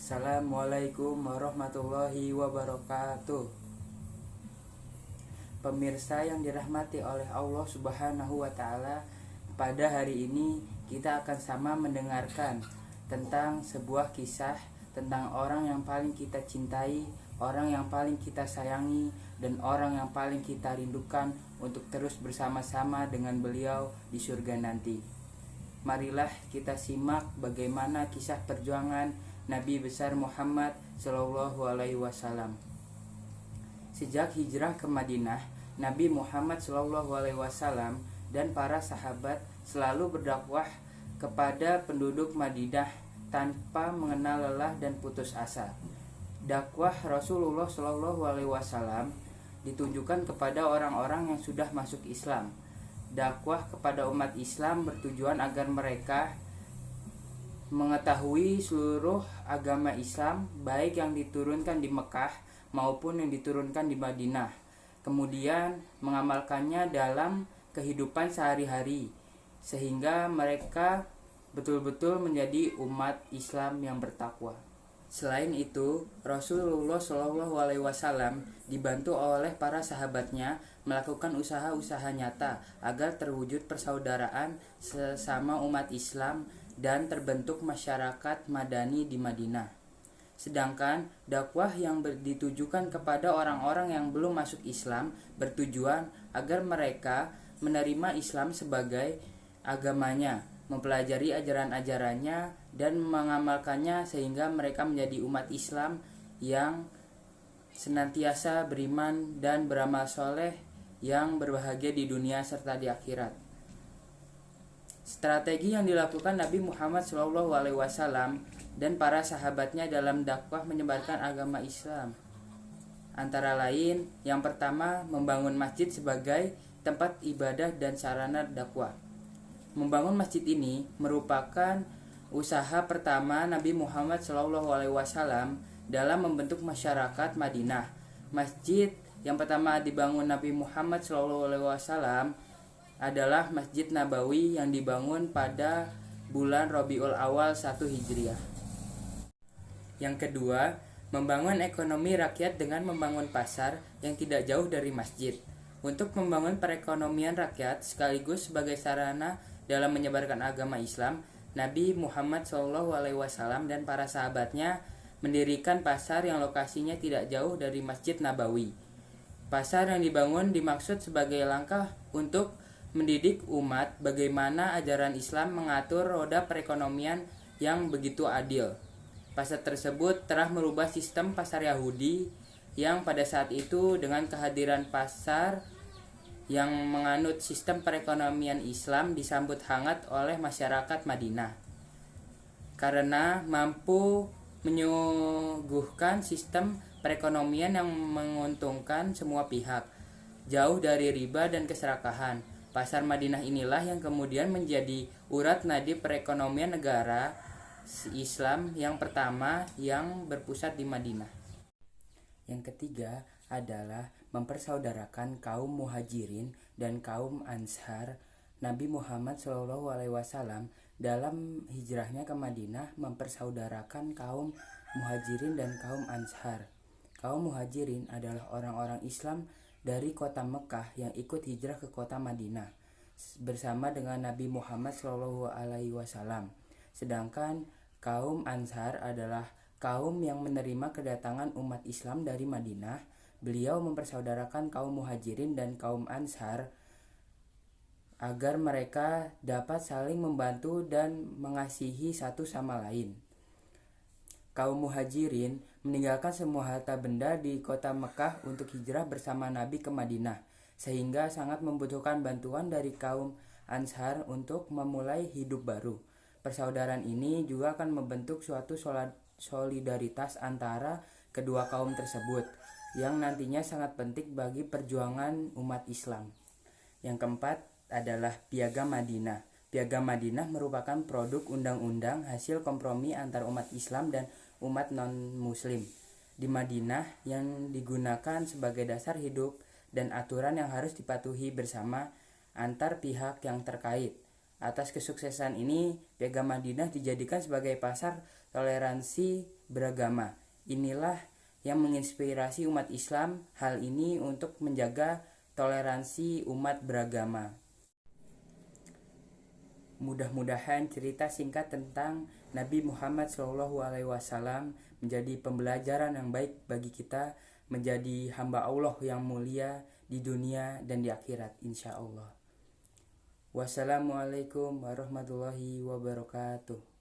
Assalamualaikum warahmatullahi wabarakatuh. Pemirsa yang dirahmati oleh Allah Subhanahu wa Ta'ala, pada hari ini kita akan sama mendengarkan tentang sebuah kisah tentang orang yang paling kita cintai, orang yang paling kita sayangi, dan orang yang paling kita rindukan untuk terus bersama-sama dengan beliau di surga nanti. Marilah kita simak bagaimana kisah perjuangan Nabi besar Muhammad Shallallahu Alaihi Wasallam. Sejak hijrah ke Madinah, Nabi Muhammad Shallallahu Alaihi Wasallam dan para sahabat selalu berdakwah kepada penduduk Madinah tanpa mengenal lelah dan putus asa. Dakwah Rasulullah Shallallahu Alaihi Wasallam ditujukan kepada orang-orang yang sudah masuk Islam. Dakwah kepada umat Islam bertujuan agar mereka mengetahui seluruh agama Islam, baik yang diturunkan di Mekah maupun yang diturunkan di Madinah, kemudian mengamalkannya dalam kehidupan sehari-hari, sehingga mereka betul-betul menjadi umat Islam yang bertakwa. Selain itu, Rasulullah Shallallahu Alaihi Wasallam dibantu oleh para sahabatnya melakukan usaha-usaha nyata agar terwujud persaudaraan sesama umat Islam dan terbentuk masyarakat Madani di Madinah. Sedangkan dakwah yang ditujukan kepada orang-orang yang belum masuk Islam bertujuan agar mereka menerima Islam sebagai agamanya, mempelajari ajaran-ajarannya dan mengamalkannya sehingga mereka menjadi umat Islam yang senantiasa beriman dan beramal soleh yang berbahagia di dunia serta di akhirat. Strategi yang dilakukan Nabi Muhammad SAW dan para sahabatnya dalam dakwah menyebarkan agama Islam antara lain, yang pertama, membangun masjid sebagai tempat ibadah dan sarana dakwah. Membangun masjid ini merupakan usaha pertama Nabi Muhammad SAW dalam membentuk masyarakat Madinah. Masjid yang pertama dibangun Nabi Muhammad SAW adalah Masjid Nabawi yang dibangun pada bulan Rabiul Awal 1 Hijriah. Yang kedua, membangun ekonomi rakyat dengan membangun pasar yang tidak jauh dari masjid. Untuk membangun perekonomian rakyat sekaligus sebagai sarana dalam menyebarkan agama Islam, Nabi Muhammad SAW dan para sahabatnya mendirikan pasar yang lokasinya tidak jauh dari Masjid Nabawi. Pasar yang dibangun dimaksud sebagai langkah untuk mendidik umat bagaimana ajaran Islam mengatur roda perekonomian yang begitu adil. Pasar tersebut telah merubah sistem pasar Yahudi yang pada saat itu dengan kehadiran pasar yang menganut sistem perekonomian Islam disambut hangat oleh masyarakat Madinah karena mampu menyuguhkan sistem perekonomian yang menguntungkan semua pihak, jauh dari riba dan keserakahan. Pasar Madinah inilah yang kemudian menjadi urat nadi perekonomian negara Islam yang pertama yang berpusat di Madinah. Yang ketiga adalah mempersaudarakan kaum muhajirin dan kaum ansar. Nabi Muhammad SAW dalam hijrahnya ke Madinah mempersaudarakan kaum muhajirin dan kaum ansar. Kaum muhajirin adalah orang-orang Islam dari kota Mekah yang ikut hijrah ke kota Madinah bersama dengan Nabi Muhammad SAW. Sedangkan kaum ansar adalah kaum yang menerima kedatangan umat Islam dari Madinah. Beliau mempersaudarakan kaum muhajirin dan kaum ansar agar mereka dapat saling membantu dan mengasihi satu sama lain. Kaum muhajirin meninggalkan semua harta benda di kota Mekah untuk hijrah bersama Nabi ke Madinah, sehingga sangat membutuhkan bantuan dari kaum ansar untuk memulai hidup baru. Persaudaraan ini juga akan membentuk suatu solidaritas antara kedua kaum tersebut yang nantinya sangat penting bagi perjuangan umat Islam. Yang keempat adalah Piagam Madinah. Piagam Madinah merupakan produk undang-undang hasil kompromi antar umat Islam dan umat non-muslim di Madinah yang digunakan sebagai dasar hidup dan aturan yang harus dipatuhi bersama antar pihak yang terkait. Atas kesuksesan ini, Piagam Madinah dijadikan sebagai pasar toleransi beragama. Inilah yang menginspirasi umat Islam hal ini untuk menjaga toleransi umat beragama. Mudah-mudahan cerita singkat tentang Nabi Muhammad SAW menjadi pembelajaran yang baik bagi kita menjadi hamba Allah yang mulia di dunia dan di akhirat, insya Allah. Wassalamualaikum warahmatullahi wabarakatuh.